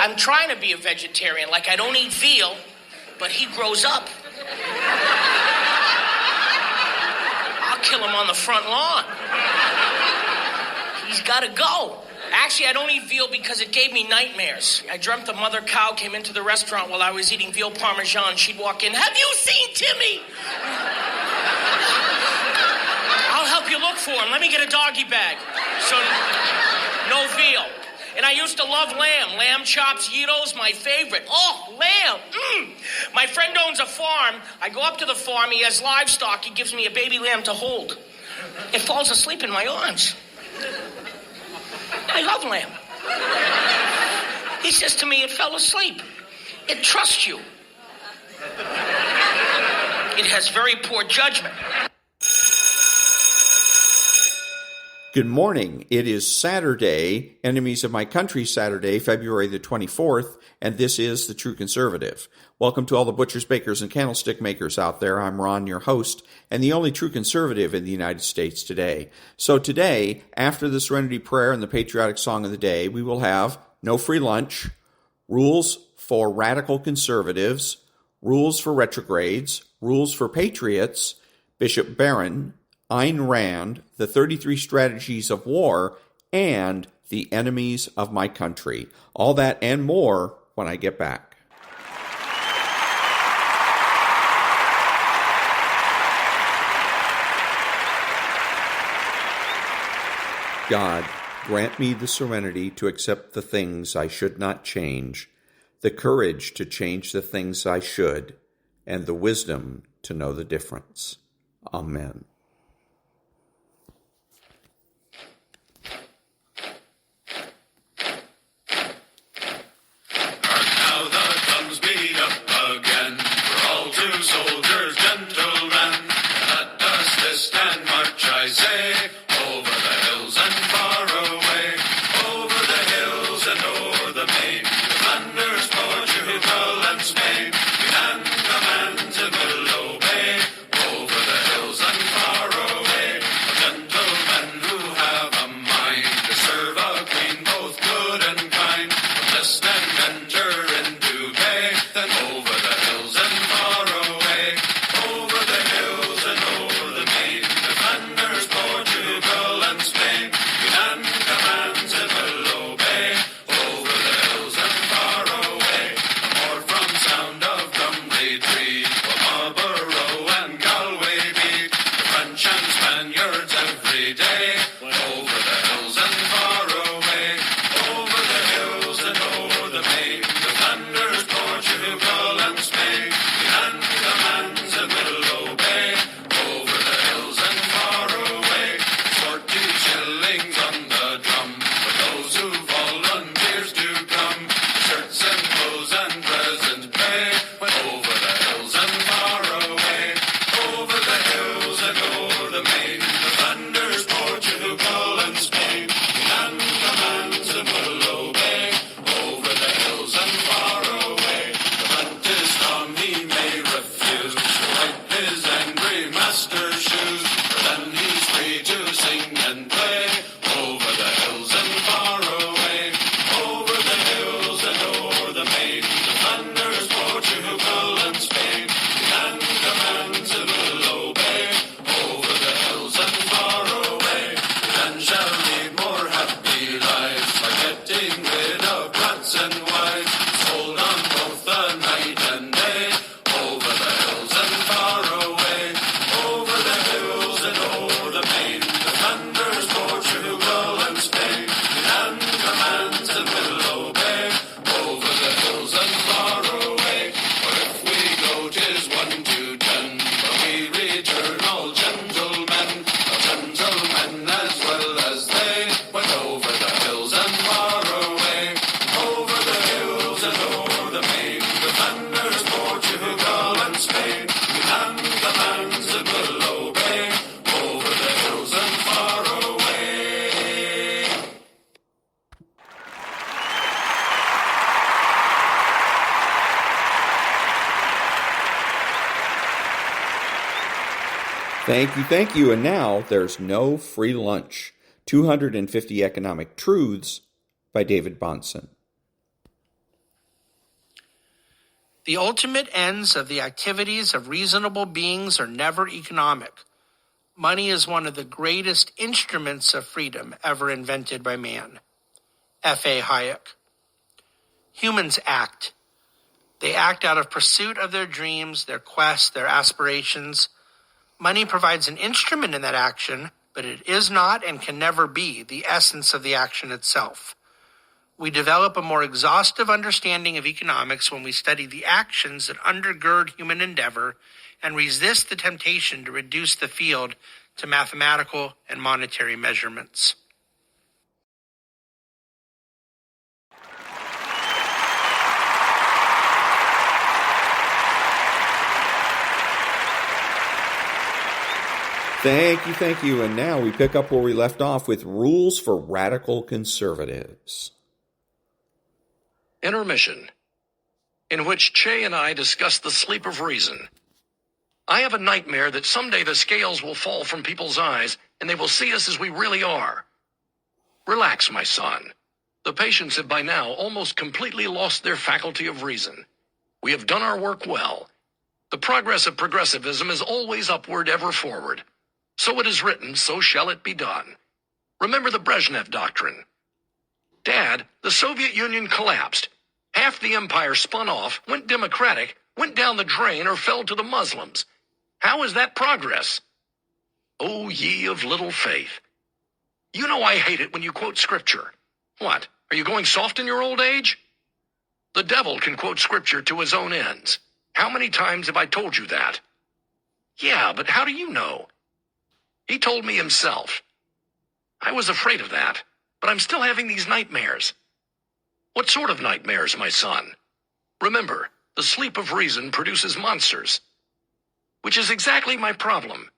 I'm trying to be a vegetarian. Like, I don't eat veal, but he grows up. I'll kill him on the front lawn. He's got to go. Actually, I don't eat veal because it gave me nightmares. I dreamt the mother cow came into the restaurant while I was eating veal parmesan. She'd walk in, "Have you seen Timmy?" "I'll help you look for him. Let me get a doggy bag." So, no veal. And I used to love lamb. Lamb chops, gyros, my favorite. Oh, lamb. My friend owns a farm. I go up to the farm. He has livestock. He gives me a baby lamb to hold. It falls asleep in my arms. I love lamb. He says to me, "It fell asleep. It trusts you. It has very poor judgment." Good morning. It is Saturday, Enemies of My Country Saturday, February the 24th, and this is The True Conservative. Welcome to all the butchers, bakers, and candlestick makers out there. I'm Ron, your host, and the only true conservative in the United States today. So today, after the Serenity Prayer and the patriotic song of the day, we will have no free lunch, rules for radical conservatives, rules for retrogrades, rules for patriots, Bishop Barron, Ayn Rand, the 33 Strategies of War, and the Enemies of My Country. All that and more when I get back. God, grant me the serenity to accept the things I should not change, the courage to change the things I should, and the wisdom to know the difference. Amen. Thank you. And now there's no free lunch. 250 Economic Truths by David Bahnsen. The ultimate ends of the activities of reasonable beings are never economic. Money is one of the greatest instruments of freedom ever invented by man. F.A. Hayek. Humans act. They act out of pursuit of their dreams, their quests, their aspirations. Money provides an instrument in that action, but it is not and can never be the essence of the action itself. We develop a more exhaustive understanding of economics when we study the actions that undergird human endeavor and resist the temptation to reduce the field to mathematical and monetary measurements. Thank you. And now we pick up where we left off with rules for radical conservatives. Intermission, in which Che and I discuss the sleep of reason. I have a nightmare that someday the scales will fall from people's eyes and they will see us as we really are. Relax, my son. The patients have by now almost completely lost their faculty of reason. We have done our work well. The progress of progressivism is always upward, ever forward. So it is written, so shall it be done. Remember the Brezhnev doctrine. Dad, the Soviet Union collapsed. Half the empire spun off, went democratic, went down the drain, or fell to the Muslims. How is that progress? O ye of little faith. You know I hate it when you quote scripture. What, are you going soft in your old age? The devil can quote scripture to his own ends. How many times have I told you that? Yeah, but how do you know? He told me himself. I was afraid of that, but I'm still having these nightmares. What sort of nightmares, my son? Remember, the sleep of reason produces monsters. Which is exactly my problem.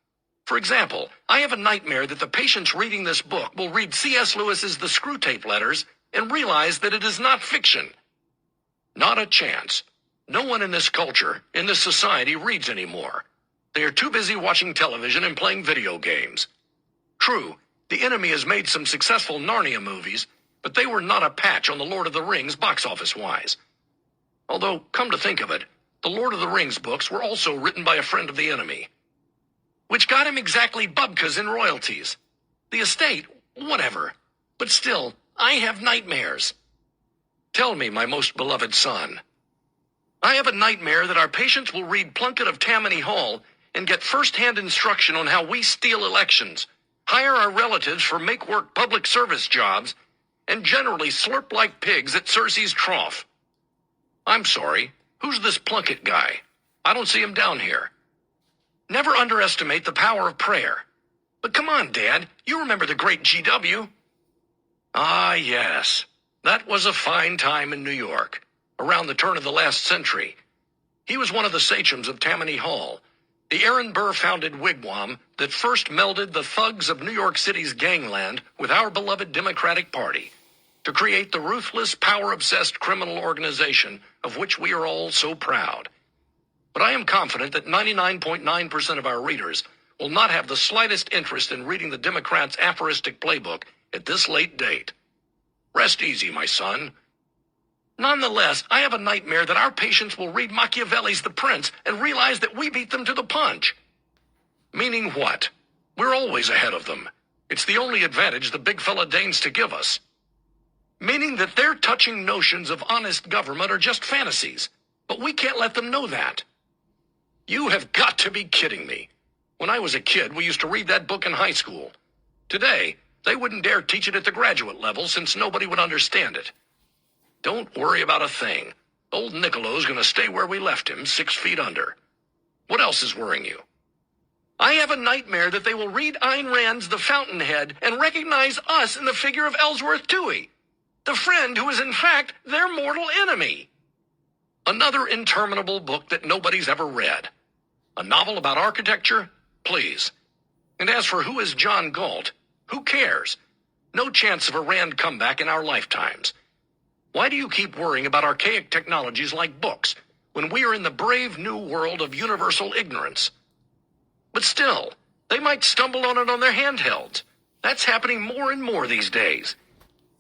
For example, I have a nightmare that the patients reading this book will read C.S. Lewis's The Screwtape Letters and realize that it is not fiction. Not a chance. No one in this culture, in this society, reads anymore. They are too busy watching television and playing video games. True, the enemy has made some successful Narnia movies, but they were not a patch on the Lord of the Rings box office-wise. Although, come to think of it, the Lord of the Rings books were also written by a friend of the enemy. Which got him exactly bubkas in royalties. The estate, whatever. But still, I have nightmares. Tell me, my most beloved son. I have a nightmare that our patients will read Plunkett of Tammany Hall and get first-hand instruction on how we steal elections, hire our relatives for make-work public service jobs, and generally slurp like pigs at Cersei's trough. I'm sorry, who's this Plunkett guy? I don't see him down here. Never underestimate the power of prayer. But come on, Dad, you remember the great G.W. Ah, yes. That was a fine time in New York, around the turn of the last century. He was one of the sachems of Tammany Hall, the Aaron Burr-founded wigwam that first melded the thugs of New York City's gangland with our beloved Democratic Party to create the ruthless, power-obsessed criminal organization of which we are all so proud. But I am confident that 99.9% of our readers will not have the slightest interest in reading the Democrats' aphoristic playbook at this late date. Rest easy, my son. Nonetheless, I have a nightmare that our patients will read Machiavelli's The Prince and realize that we beat them to the punch. Meaning what? We're always ahead of them. It's the only advantage the big fella deigns to give us. Meaning that their touching notions of honest government are just fantasies, but we can't let them know that. You have got to be kidding me. When I was a kid, we used to read that book in high school. Today, they wouldn't dare teach it at the graduate level since nobody would understand it. Don't worry about a thing. Old Nicolo's going to stay where we left him, 6 feet under. What else is worrying you? I have a nightmare that they will read Ayn Rand's The Fountainhead and recognize us in the figure of Ellsworth Toohey, the friend who is in fact their mortal enemy. Another interminable book that nobody's ever read. A novel about architecture? Please. And as for who is John Galt, who cares? No chance of a Rand comeback in our lifetimes. Why do you keep worrying about archaic technologies like books when we are in the brave new world of universal ignorance? But still, they might stumble on it on their handhelds. That's happening more and more these days.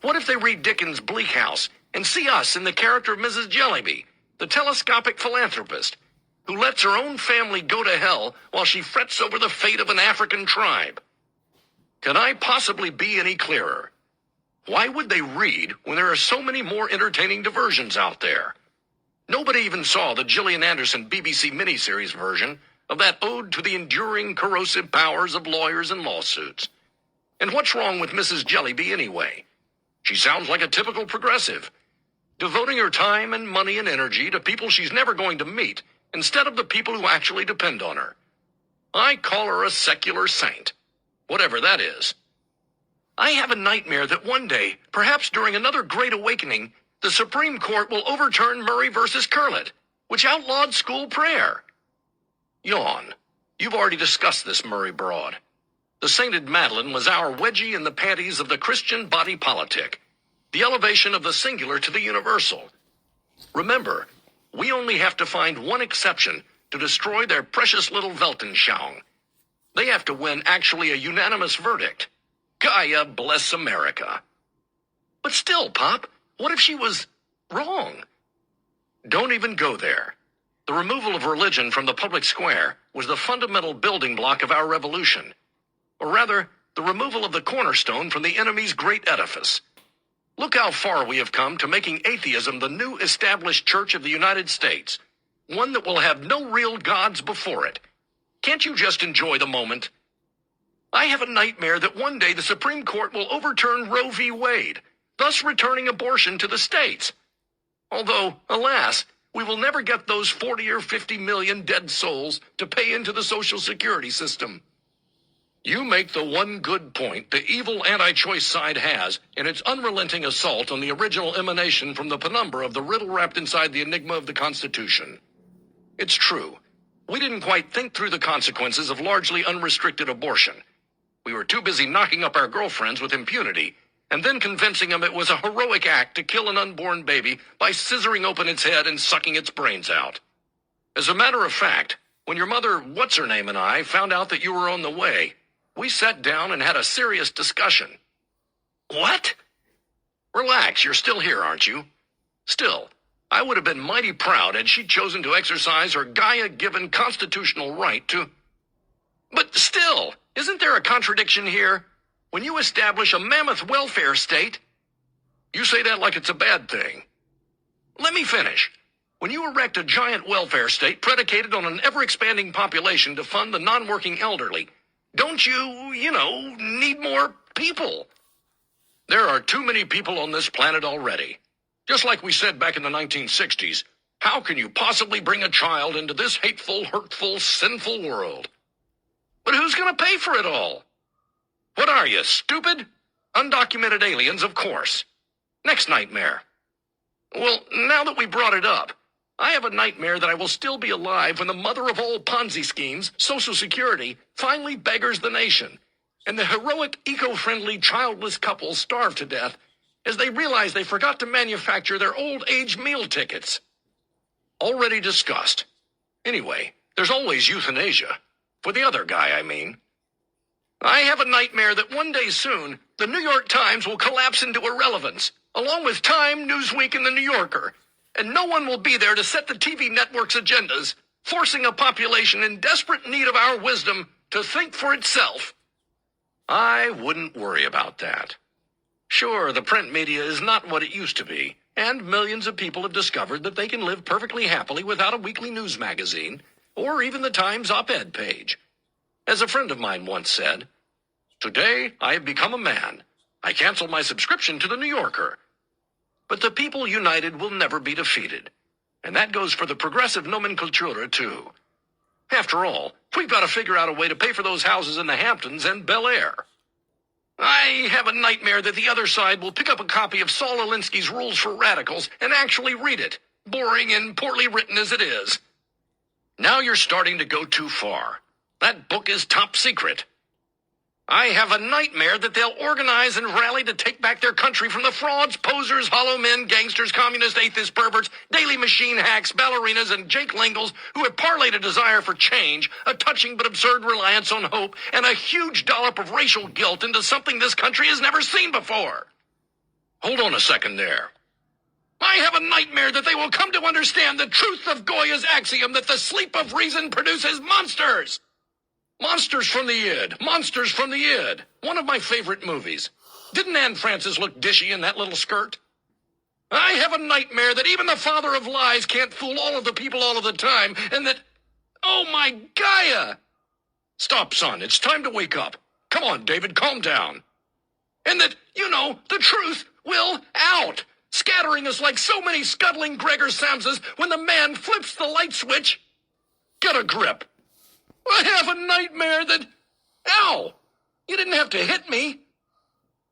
What if they read Dickens' Bleak House and see us in the character of Mrs. Jellyby, the telescopic philanthropist, who lets her own family go to hell while she frets over the fate of an African tribe. Can I possibly be any clearer? Why would they read when there are so many more entertaining diversions out there? Nobody even saw the Gillian Anderson BBC miniseries version of that ode to the enduring corrosive powers of lawyers and lawsuits. And what's wrong with Mrs. Jellyby anyway? She sounds like a typical progressive, devoting her time and money and energy to people she's never going to meet instead of the people who actually depend on her. I call her a secular saint, whatever that is. I have a nightmare that one day, perhaps during another great awakening, the Supreme Court will overturn Murray versus Curlett, which outlawed school prayer. Yawn. You've already discussed this, Murray Broad. The sainted Madeline was our wedgie in the panties of the Christian body politic, the elevation of the singular to the universal. Remember, we only have to find one exception to destroy their precious little Weltanschauung. They have to win actually a unanimous verdict. Gaia bless America. But still, Pop, what if she was wrong? Don't even go there. The removal of religion from the public square was the fundamental building block of our revolution. Or rather, the removal of the cornerstone from the enemy's great edifice. Look how far we have come to making atheism the new established church of the United States, one that will have no real gods before it. Can't you just enjoy the moment? I have a nightmare that one day the Supreme Court will overturn Roe v. Wade, thus returning abortion to the states. Although, alas, we will never get those 40 or 50 million dead souls to pay into the Social Security system. You make the one good point the evil anti-choice side has in its unrelenting assault on the original emanation from the penumbra of the riddle wrapped inside the enigma of the Constitution. It's true. We didn't quite think through the consequences of largely unrestricted abortion. We were too busy knocking up our girlfriends with impunity, and then convincing them it was a heroic act to kill an unborn baby by scissoring open its head and sucking its brains out. As a matter of fact, when your mother, what's-her-name, and I found out that you were on the way, we sat down and had a serious discussion. What? Relax, you're still here, aren't you? Still, I would have been mighty proud had she chosen to exercise her Gaia-given constitutional right to... But still, isn't there a contradiction here? When you establish a mammoth welfare state, you say that like it's a bad thing. Let me finish. When you erect a giant welfare state predicated on an ever-expanding population to fund the non-working elderly, don't you, need more people? There are too many people on this planet already. Just like we said back in the 1960s, how can you possibly bring a child into this hateful, hurtful, sinful world? But who's going to pay for it all? What are you, stupid? Undocumented aliens, of course. Next nightmare. Well, now that we brought it up, I have a nightmare that I will still be alive when the mother of all Ponzi schemes, Social Security, finally beggars the nation, and the heroic, eco-friendly, childless couples starve to death as they realize they forgot to manufacture their old-age meal tickets. Already discussed. Anyway, there's always euthanasia. For the other guy, I mean. I have a nightmare that one day soon, the New York Times will collapse into irrelevance, along with Time, Newsweek, and the New Yorker, and no one will be there to set the TV network's agendas, forcing a population in desperate need of our wisdom to think for itself. I wouldn't worry about that. Sure, the print media is not what it used to be, and millions of people have discovered that they can live perfectly happily without a weekly news magazine, or even the Times op-ed page. As a friend of mine once said, "Today I have become a man. I canceled my subscription to the New Yorker." But the people united will never be defeated. And that goes for the progressive nomenclatura, too. After all, we've got to figure out a way to pay for those houses in the Hamptons and Bel Air. I have a nightmare that the other side will pick up a copy of Saul Alinsky's Rules for Radicals and actually read it, boring and poorly written as it is. Now you're starting to go too far. That book is top secret. I have a nightmare that they'll organize and rally to take back their country from the frauds, posers, hollow men, gangsters, communist, atheist perverts, daily machine hacks, ballerinas, and Jake Lingles who have parlayed a desire for change, a touching but absurd reliance on hope, and a huge dollop of racial guilt into something this country has never seen before. Hold on a second there. I have a nightmare that they will come to understand the truth of Goya's axiom that the sleep of reason produces monsters. Monsters from the id. Monsters from the id. One of my favorite movies. Didn't Anne Francis look dishy in that little skirt? I have a nightmare that even the father of lies can't fool all of the people all of the time, and that, oh my Gaia! Stop, son, it's time to wake up. Come on, David, calm down. And that, the truth will out, scattering us like so many scuttling Gregor Samsas when the man flips the light switch. Get a grip. I have a nightmare that, ow, you didn't have to hit me.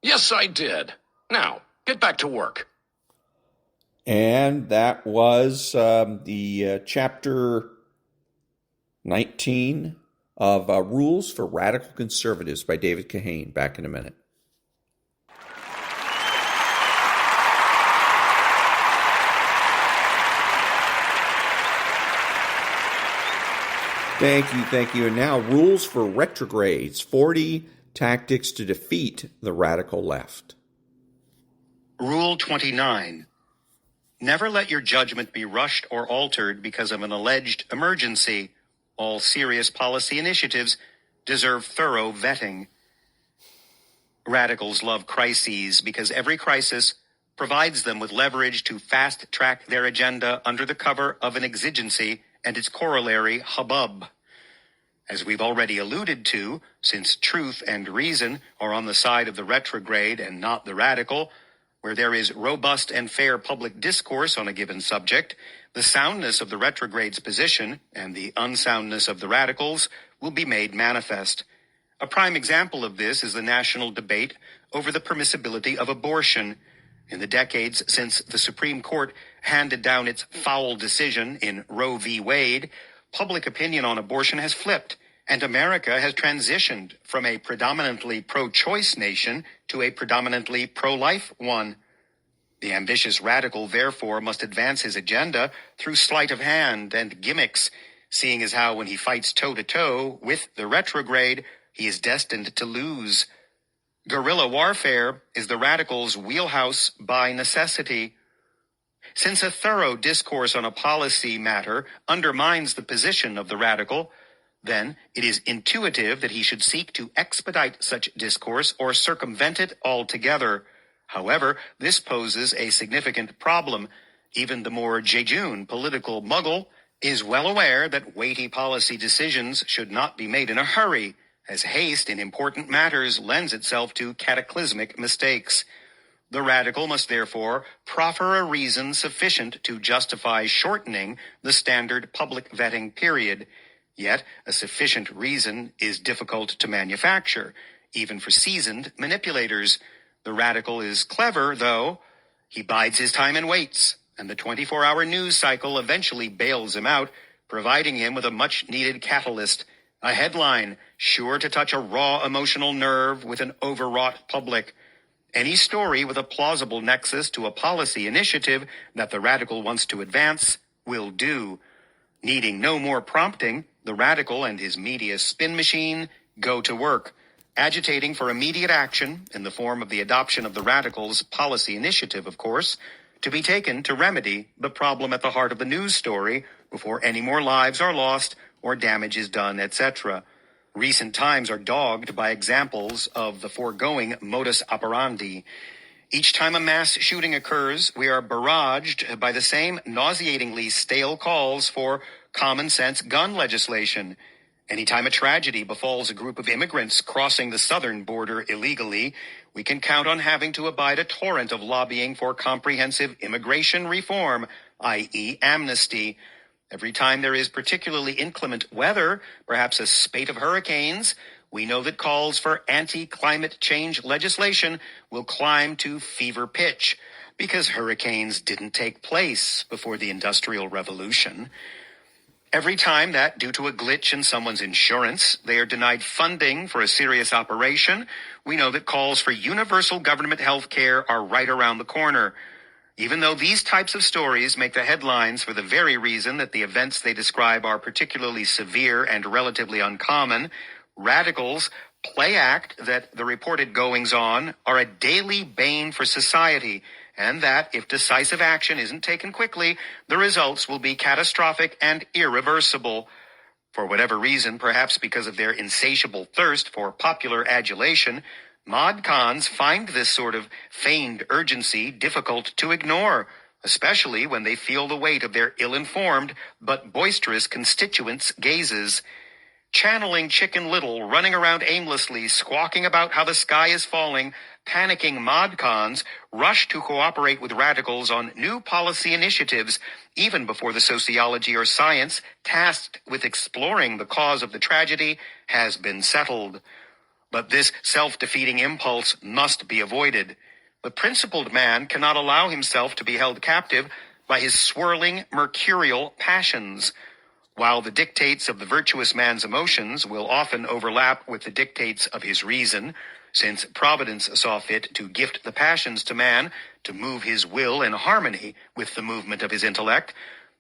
Yes, I did. Now, get back to work. And that was the chapter 19 of Rules for Radical Conservatives by David Kahane. Back in a minute. Thank you. And now, Rules for Retrogrades, 40 Tactics to Defeat the Radical Left. Rule 29. Never let your judgment be rushed or altered because of an alleged emergency. All serious policy initiatives deserve thorough vetting. Radicals love crises because every crisis provides them with leverage to fast-track their agenda under the cover of an exigency and its corollary hubbub. As we've already alluded to, since truth and reason are on the side of the retrograde and not the radical, where there is robust and fair public discourse on a given subject, the soundness of the retrograde's position and the unsoundness of the radicals will be made manifest. A prime example of this is the national debate over the permissibility of abortion. In the decades since the Supreme Court handed down its foul decision in Roe v. Wade, public opinion on abortion has flipped, and America has transitioned from a predominantly pro-choice nation to a predominantly pro-life one. The ambitious radical, therefore, must advance his agenda through sleight of hand and gimmicks, seeing as how when he fights toe-to-toe with the retrograde, he is destined to lose. Guerrilla warfare is the radicals' wheelhouse by necessity. Since a thorough discourse on a policy matter undermines the position of the radical, then it is intuitive that he should seek to expedite such discourse or circumvent it altogether. However, this poses a significant problem. Even the more jejune political muggle is well aware that weighty policy decisions should not be made in a hurry, as haste in important matters lends itself to cataclysmic mistakes. The radical must therefore proffer a reason sufficient to justify shortening the standard public vetting period. Yet, a sufficient reason is difficult to manufacture, even for seasoned manipulators. The radical is clever, though. He bides his time and waits, and the 24-hour news cycle eventually bails him out, providing him with a much-needed catalyst, a headline sure to touch a raw emotional nerve with an overwrought public. Any story with a plausible nexus to a policy initiative that the radical wants to advance will do. Needing no more prompting, the radical and his media spin machine go to work, agitating for immediate action in the form of the adoption of the radicals' policy initiative, of course, to be taken to remedy the problem at the heart of the news story before any more lives are lost or damage is done, etc. Recent times are dogged by examples of the foregoing modus operandi. Each time a mass shooting occurs, we are barraged by the same nauseatingly stale calls for common sense gun legislation. Anytime a tragedy befalls a group of immigrants crossing the southern border illegally, we can count on having to abide a torrent of lobbying for comprehensive immigration reform, i.e. amnesty. Every time there is particularly inclement weather, perhaps a spate of hurricanes, we know that calls for anti-climate change legislation will climb to fever pitch, because hurricanes didn't take place before the Industrial Revolution. Every time that, due to a glitch in someone's insurance, they are denied funding for a serious operation, we know that calls for universal government health care are right around the corner. Even though these types of stories make the headlines for the very reason that the events they describe are particularly severe and relatively uncommon, radicals play act that the reported goings-on are a daily bane for society and that, if decisive action isn't taken quickly, the results will be catastrophic and irreversible. For whatever reason, perhaps because of their insatiable thirst for popular adulation, mod cons find this sort of feigned urgency difficult to ignore, especially when they feel the weight of their ill-informed but boisterous constituents' gazes. Channeling Chicken Little, running around aimlessly, squawking about how the sky is falling, panicking mod cons rush to cooperate with radicals on new policy initiatives, even before the sociology or science tasked with exploring the cause of the tragedy has been settled. But this self-defeating impulse must be avoided. The principled man cannot allow himself to be held captive by his swirling, mercurial passions. While the dictates of the virtuous man's emotions will often overlap with the dictates of his reason, since Providence saw fit to gift the passions to man to move his will in harmony with the movement of his intellect,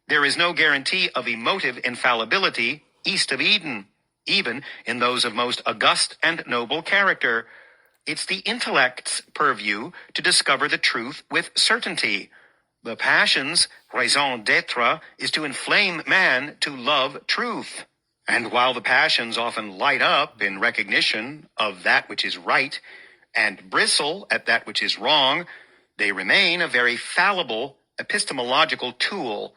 there is no guarantee of emotive infallibility east of Eden, even in those of most august and noble character. It's the intellect's purview to discover the truth with certainty. The passion's raison d'être is to inflame man to love truth. And while the passions often light up in recognition of that which is right and bristle at that which is wrong, they remain a very fallible epistemological tool.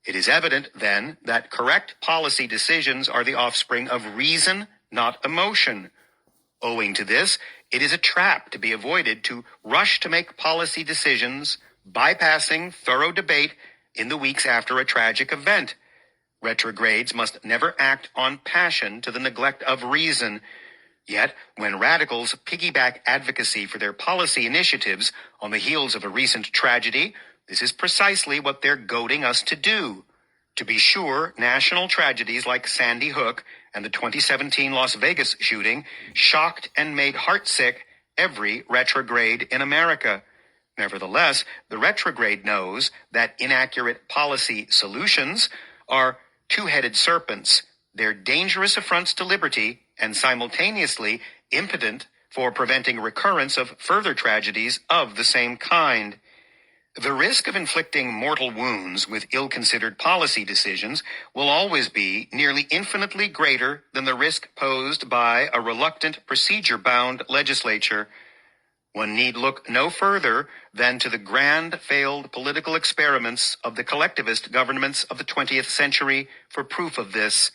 It is evident, then, that correct policy decisions are the offspring of reason, not emotion. Owing to this, it is a trap to be avoided to rush to make policy decisions, bypassing thorough debate in the weeks after a tragic event. Retrogrades must never act on passion to the neglect of reason. Yet, when radicals piggyback advocacy for their policy initiatives on the heels of a recent tragedy, this is precisely what they're goading us to do. To be sure, national tragedies like Sandy Hook and the 2017 Las Vegas shooting shocked and made heartsick every retrograde in America. Nevertheless, the retrograde knows that inaccurate policy solutions are two-headed serpents. They're dangerous affronts to liberty and simultaneously impotent for preventing recurrence of further tragedies of the same kind. The risk of inflicting mortal wounds with ill-considered policy decisions will always be nearly infinitely greater than the risk posed by a reluctant, procedure-bound legislature. One need look no further than to the grand failed political experiments of the collectivist governments of the 20th century for proof of this.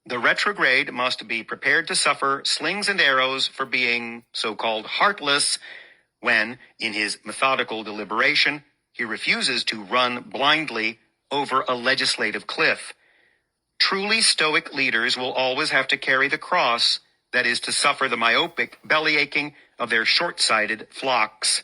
The retrograde must be prepared to suffer slings and arrows for being so-called heartless when, in his methodical deliberation, he refuses to run blindly over a legislative cliff. Truly stoic leaders will always have to carry the cross, that is, to suffer the myopic bellyaching of their short-sighted flocks.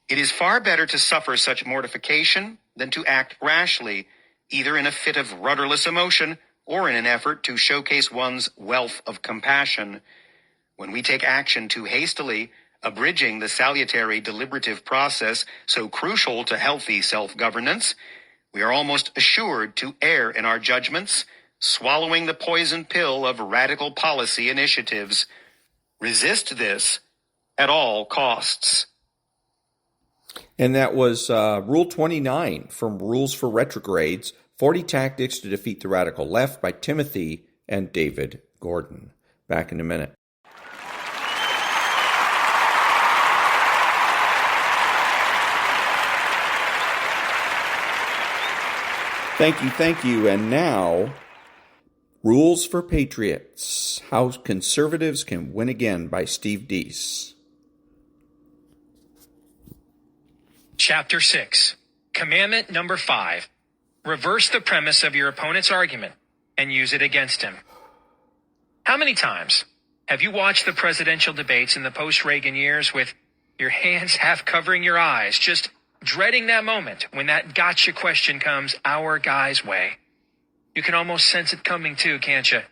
It is far better to suffer such mortification than to act rashly, either in a fit of rudderless emotion or in an effort to showcase one's wealth of compassion. When we take action too hastily, abridging the salutary deliberative process so crucial to healthy self-governance, we are almost assured to err in our judgments, swallowing the poison pill of radical policy initiatives. Resist this at all costs. And that was Rule 29 from Rules for Retrogrades, 40 Tactics to Defeat the Radical Left by Timothy and David Gordon. Back in a minute. Thank you. And now, Rules for Patriots, How Conservatives Can Win Again by Steve Deese. Chapter 6, Commandment number 5. Reverse the premise of your opponent's argument and use it against him. How many times have you watched the presidential debates in the post-Reagan years with your hands half covering your eyes, just dreading that moment when that gotcha question comes our guy's way? You can almost sense it coming too, can't you?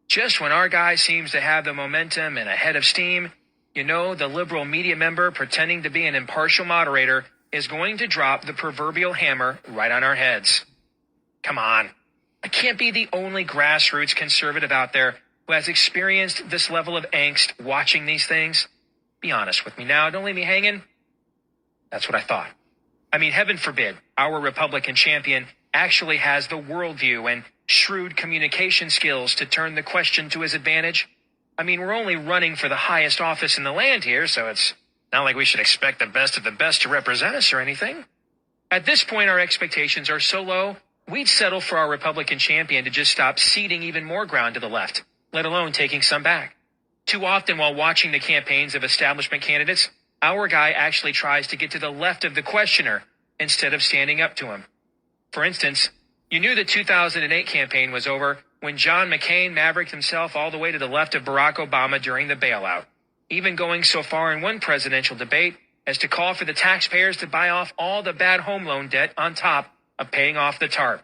Just when our guy seems to have the momentum and a head of steam, you know the liberal media member pretending to be an impartial moderator is going to drop the proverbial hammer right on our heads. Come on. I can't be the only grassroots conservative out there who has experienced this level of angst watching these things. Be honest with me now. Don't leave me hanging. That's what I thought. I mean, heaven forbid, our Republican champion actually has the worldview and shrewd communication skills to turn the question to his advantage. I mean, we're only running for the highest office in the land here, so it's not like we should expect the best of the best to represent us or anything. At this point, our expectations are so low, we'd settle for our Republican champion to just stop ceding even more ground to the left, let alone taking some back. Too often while watching the campaigns of establishment candidates, our guy actually tries to get to the left of the questioner instead of standing up to him. For instance, you knew the 2008 campaign was over when John McCain mavericked himself all the way to the left of Barack Obama during the bailout, even going so far in one presidential debate as to call for the taxpayers to buy off all the bad home loan debt on top of paying off the TARP.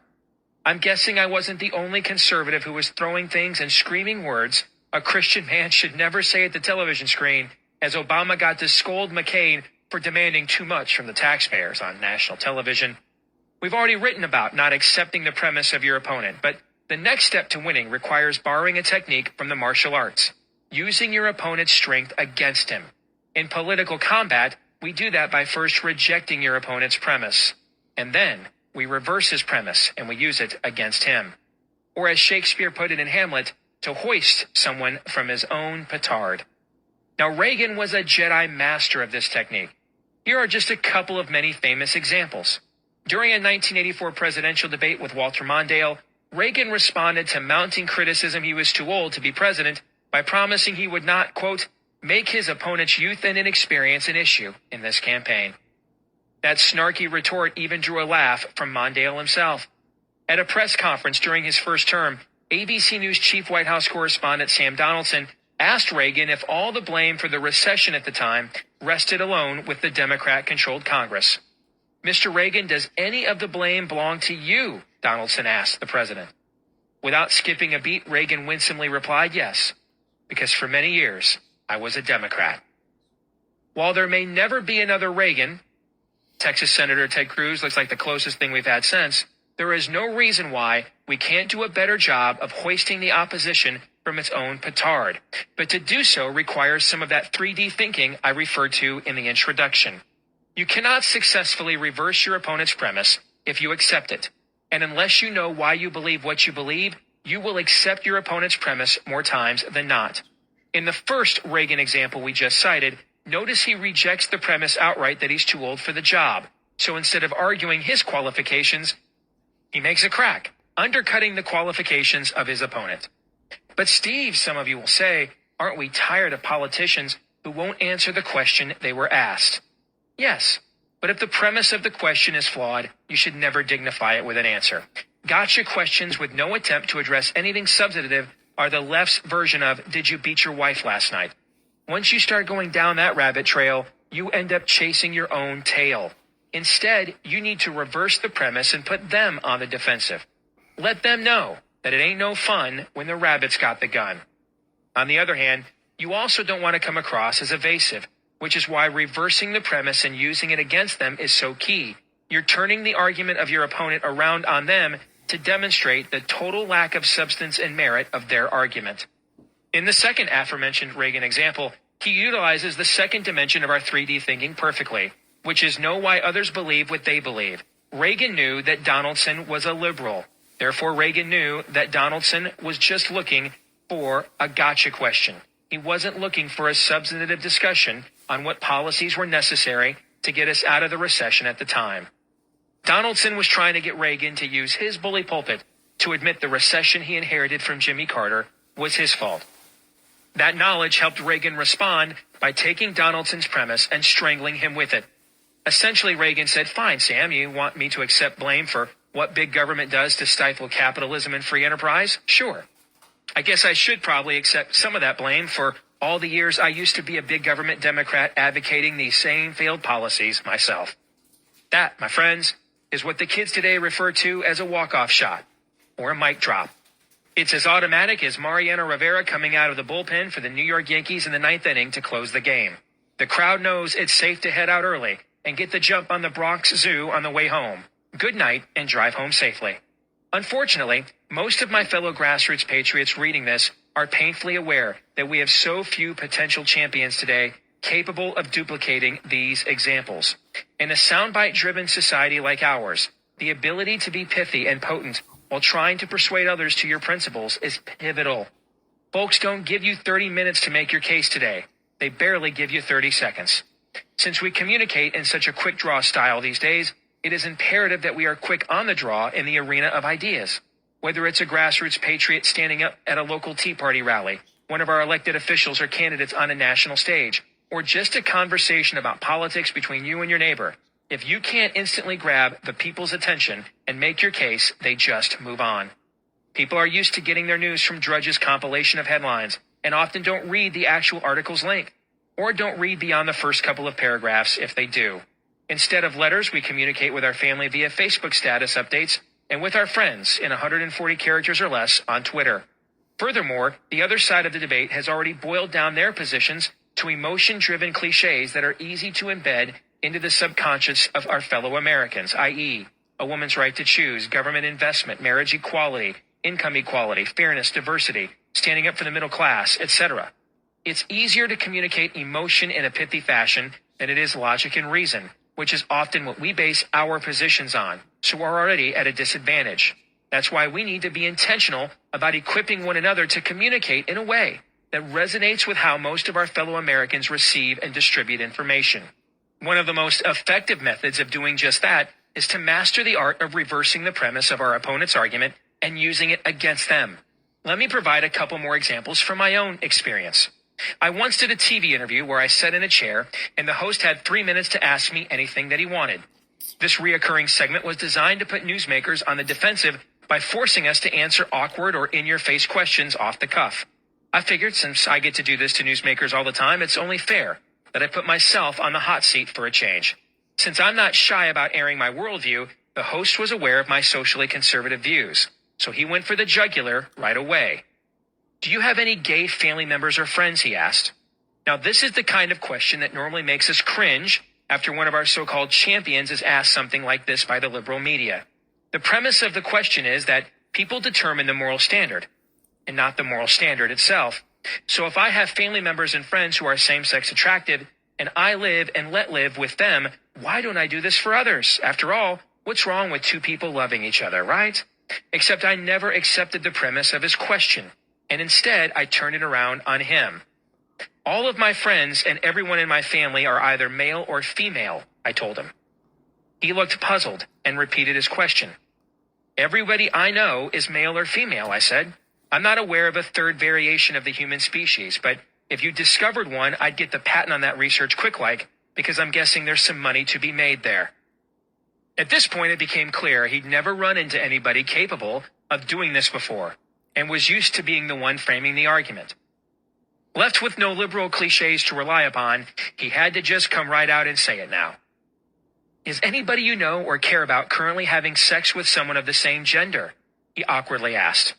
I'm guessing I wasn't the only conservative who was throwing things and screaming words a Christian man should never say at the television screen as Obama got to scold McCain for demanding too much from the taxpayers on national television. We've already written about not accepting the premise of your opponent, but the next step to winning requires borrowing a technique from the martial arts, using your opponent's strength against him. In political combat, we do that by first rejecting your opponent's premise, and then we reverse his premise and we use it against him. Or as Shakespeare put it in Hamlet, to hoist someone from his own petard. Now, Reagan was a Jedi master of this technique. Here are just a couple of many famous examples. During a 1984 presidential debate with Walter Mondale, Reagan responded to mounting criticism he was too old to be president by promising he would not, quote, make his opponent's youth and inexperience an issue in this campaign. That snarky retort even drew a laugh from Mondale himself. At a press conference during his first term, ABC News chief White House correspondent Sam Donaldson asked Reagan if all the blame for the recession at the time rested alone with the Democrat-controlled Congress. Mr. Reagan, does any of the blame belong to you? Donaldson asked the president. Without skipping a beat, Reagan winsomely replied, yes, because for many years, I was a Democrat. While there may never be another Reagan, Texas Senator Ted Cruz looks like the closest thing we've had since, there is no reason why we can't do a better job of hoisting the opposition from its own petard. But to do so requires some of that 3D thinking I referred to in the introduction. You cannot successfully reverse your opponent's premise if you accept it. And unless you know why you believe what you believe, you will accept your opponent's premise more times than not. In the first Reagan example we just cited, notice he rejects the premise outright that he's too old for the job. So instead of arguing his qualifications, he makes a crack, undercutting the qualifications of his opponent. But Steve, some of you will say, aren't we tired of politicians who won't answer the question they were asked? Yes, but if the premise of the question is flawed, you should never dignify it with an answer. Gotcha questions with no attempt to address anything substantive are the left's version of, did you beat your wife last night? Once you start going down that rabbit trail, you end up chasing your own tail. Instead, you need to reverse the premise and put them on the defensive. Let them know that it ain't no fun when the rabbit's got the gun. On the other hand, you also don't want to come across as evasive, which is why reversing the premise and using it against them is so key. You're turning the argument of your opponent around on them to demonstrate the total lack of substance and merit of their argument. In the second aforementioned Reagan example, he utilizes the second dimension of our 3D thinking perfectly, which is know why others believe what they believe. Reagan knew that Donaldson was a liberal. Therefore, Reagan knew that Donaldson was just looking for a gotcha question. He wasn't looking for a substantive discussion on what policies were necessary to get us out of the recession at the time. Donaldson was trying to get Reagan to use his bully pulpit to admit the recession he inherited from Jimmy Carter was his fault. That knowledge helped Reagan respond by taking Donaldson's premise and strangling him with it. Essentially, Reagan said, fine, Sam, you want me to accept blame for what big government does to stifle capitalism and free enterprise? Sure. I guess I should probably accept some of that blame for all the years I used to be a big government Democrat advocating these same failed policies myself. That, my friends, is what the kids today refer to as a walk-off shot or a mic drop. It's as automatic as Mariano Rivera coming out of the bullpen for the New York Yankees in the ninth inning to close the game. The crowd knows it's safe to head out early and get the jump on the Bronx Zoo on the way home. Good night and drive home safely. Unfortunately, most of my fellow grassroots patriots reading this are painfully aware that we have so few potential champions today capable of duplicating these examples. In a soundbite-driven society like ours, the ability to be pithy and potent while trying to persuade others to your principles is pivotal. Folks don't give you 30 minutes to make your case today. They barely give you 30 seconds. Since we communicate in such a quick draw style these days, it is imperative that we are quick on the draw in the arena of ideas. Whether it's a grassroots patriot standing up at a local Tea Party rally, one of our elected officials or candidates on a national stage, or just a conversation about politics between you and your neighbor, if you can't instantly grab the people's attention and make your case, they just move on. People are used to getting their news from Drudge's compilation of headlines and often don't read the actual article's length, or don't read beyond the first couple of paragraphs if they do. Instead of letters, we communicate with our family via Facebook status updates and with our friends in 140 characters or less on Twitter. Furthermore, the other side of the debate has already boiled down their positions to emotion-driven cliches that are easy to embed into the subconscious of our fellow Americans, i.e., a woman's right to choose, government investment, marriage equality, income equality, fairness, diversity, standing up for the middle class, etc. It's easier to communicate emotion in a pithy fashion than it is logic and reason, which is often what we base our positions on, so we're already at a disadvantage. That's why we need to be intentional about equipping one another to communicate in a way that resonates with how most of our fellow Americans receive and distribute information. One of the most effective methods of doing just that is to master the art of reversing the premise of our opponent's argument and using it against them. Let me provide a couple more examples from my own experience. I once did a TV interview where I sat in a chair and the host had 3 minutes to ask me anything that he wanted. This reoccurring segment was designed to put newsmakers on the defensive by forcing us to answer awkward or in-your-face questions off the cuff. I figured since I get to do this to newsmakers all the time, it's only fair that I put myself on the hot seat for a change. Since I'm not shy about airing my worldview, the host was aware of my socially conservative views, so he went for the jugular right away. "Do you have any gay family members or friends?" he asked. Now, this is the kind of question that normally makes us cringe after one of our so-called champions is asked something like this by the liberal media. The premise of the question is that people determine the moral standard, and not the moral standard itself. So if I have family members and friends who are same-sex attracted, and I live and let live with them, why don't I do this for others? After all, what's wrong with two people loving each other, right? Except I never accepted the premise of his question, and instead I turned it around on him. "All of my friends and everyone in my family are either male or female," I told him. He looked puzzled and repeated his question. "Everybody I know is male or female," I said. "I'm not aware of a third variation of the human species, but if you discovered one, I'd get the patent on that research quick-like, because I'm guessing there's some money to be made there." At this point, it became clear he'd never run into anybody capable of doing this before, and was used to being the one framing the argument. Left with no liberal cliches to rely upon, he had to just come right out and say it now. "Is anybody you know or care about currently having sex with someone of the same gender?" he awkwardly asked.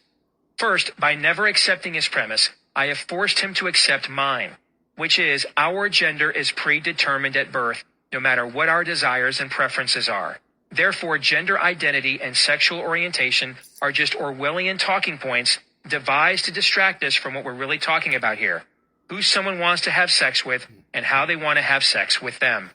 First, by never accepting his premise, I have forced him to accept mine, which is our gender is predetermined at birth, no matter what our desires and preferences are. Therefore, gender identity and sexual orientation are just Orwellian talking points devised to distract us from what we're really talking about here: who someone wants to have sex with and how they want to have sex with them.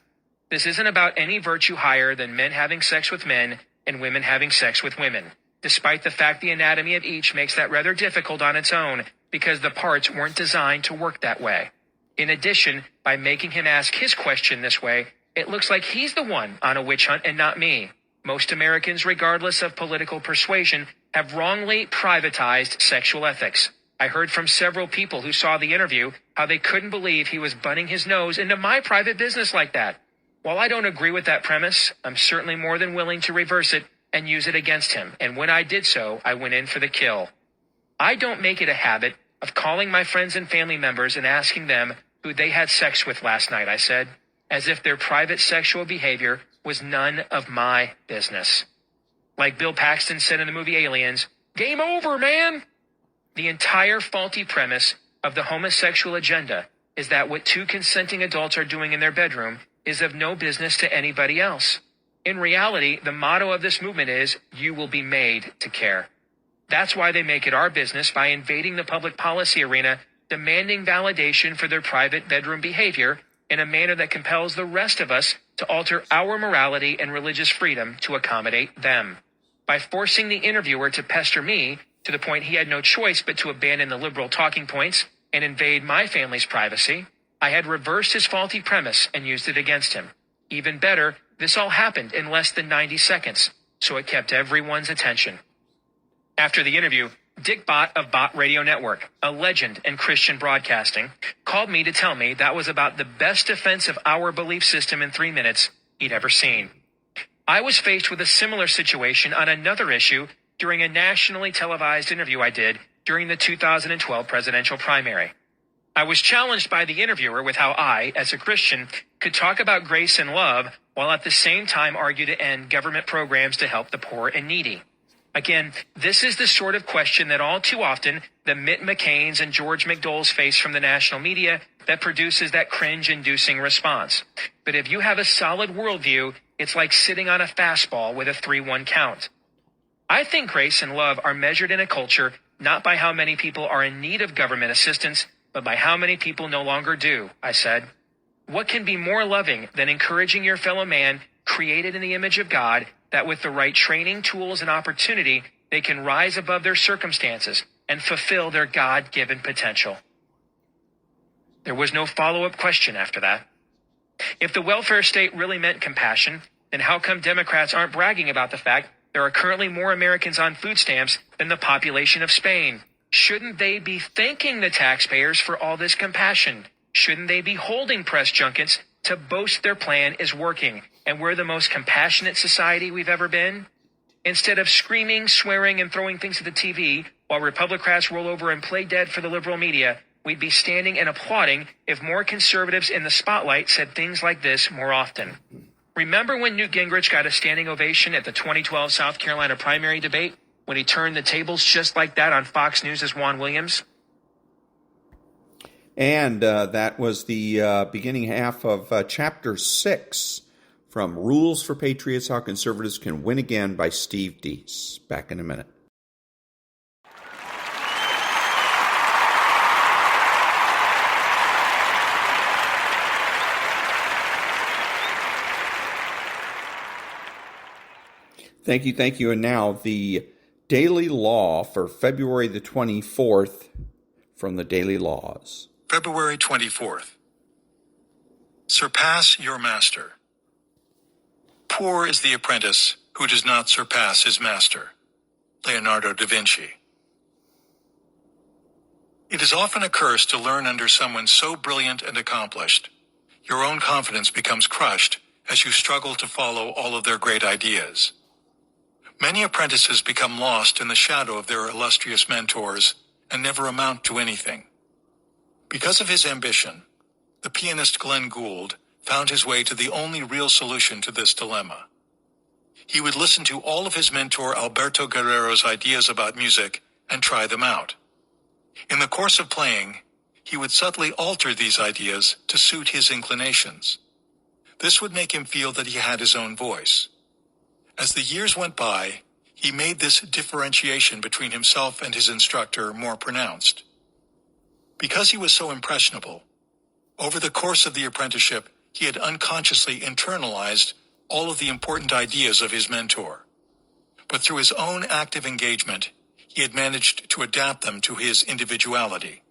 This isn't about any virtue higher than men having sex with men and women having sex with women, despite the fact the anatomy of each makes that rather difficult on its own because the parts weren't designed to work that way. In addition, by making him ask his question this way, it looks like he's the one on a witch hunt and not me. Most Americans, regardless of political persuasion, have wrongly privatized sexual ethics. I heard from several people who saw the interview how they couldn't believe he was butting his nose into my private business like that. While I don't agree with that premise, I'm certainly more than willing to reverse it and use it against him, and when I did so, I went in for the kill. I don't make it a habit of calling my friends and family members and asking them who they had sex with last night, I said, as if their private sexual behavior was none of my business. Like Bill Paxton said in the movie Aliens, "Game over, man!" The entire faulty premise of the homosexual agenda is that what two consenting adults are doing in their bedroom is of no business to anybody else. In reality, the motto of this movement is, "You will be made to care." That's why they make it our business by invading the public policy arena, demanding validation for their private bedroom behavior, in a manner that compels the rest of us to alter our morality and religious freedom to accommodate them. By forcing the interviewer to pester me to the point he had no choice but to abandon the liberal talking points and invade my family's privacy, I had reversed his faulty premise and used it against him. Even better, this all happened in less than 90 seconds, so it kept everyone's attention. After the interview, Dick Bott of Bott Radio Network, a legend in Christian broadcasting, called me to tell me that was about the best defense of our belief system in 3 minutes he'd ever seen. I was faced with a similar situation on another issue during a nationally televised interview I did during the 2012 presidential primary. I was challenged by the interviewer with how I, as a Christian, could talk about grace and love while at the same time argue to end government programs to help the poor and needy. Again, this is the sort of question that all too often the Mitt McCains and George McDoles face from the national media that produces that cringe-inducing response. But if you have a solid worldview, it's like sitting on a fastball with a 3-1 count. I think grace and love are measured in a culture not by how many people are in need of government assistance, but by how many people no longer do, I said. What can be more loving than encouraging your fellow man, created in the image of God, that with the right training, tools, and opportunity, they can rise above their circumstances and fulfill their God-given potential? There was no follow-up question after that. If the welfare state really meant compassion, then how come Democrats aren't bragging about the fact there are currently more Americans on food stamps than the population of Spain? Shouldn't they be thanking the taxpayers for all this compassion? Shouldn't they be holding press junkets to boast their plan is working and we're the most compassionate society we've ever been? Instead of screaming, swearing, and throwing things at the TV while Republicrats roll over and play dead for the liberal media, we'd be standing and applauding if more conservatives in the spotlight said things like this more often. Remember when Newt Gingrich got a standing ovation at the 2012 South Carolina primary debate when he turned the tables just like that on Fox News' Juan Williams? And that was the beginning half of Chapter 6 from Rules for Patriots, How Conservatives Can Win Again by Steve Deese. Back in a minute. Thank you. And now the Daily Law for February the 24th from the Daily Laws. February 24th. Surpass your master. Poor is the apprentice who does not surpass his master. Leonardo da Vinci. It is often a curse to learn under someone so brilliant and accomplished. Your own confidence becomes crushed as you struggle to follow all of their great ideas. Many apprentices become lost in the shadow of their illustrious mentors and never amount to anything. Because of his ambition, the pianist Glenn Gould found his way to the only real solution to this dilemma. He would listen to all of his mentor Alberto Guerrero's ideas about music and try them out. In the course of playing, he would subtly alter these ideas to suit his inclinations. This would make him feel that he had his own voice. As the years went by, he made this differentiation between himself and his instructor more pronounced. Because he was so impressionable, over the course of the apprenticeship, he had unconsciously internalized all of the important ideas of his mentor. But through his own active engagement, he had managed to adapt them to his individuality.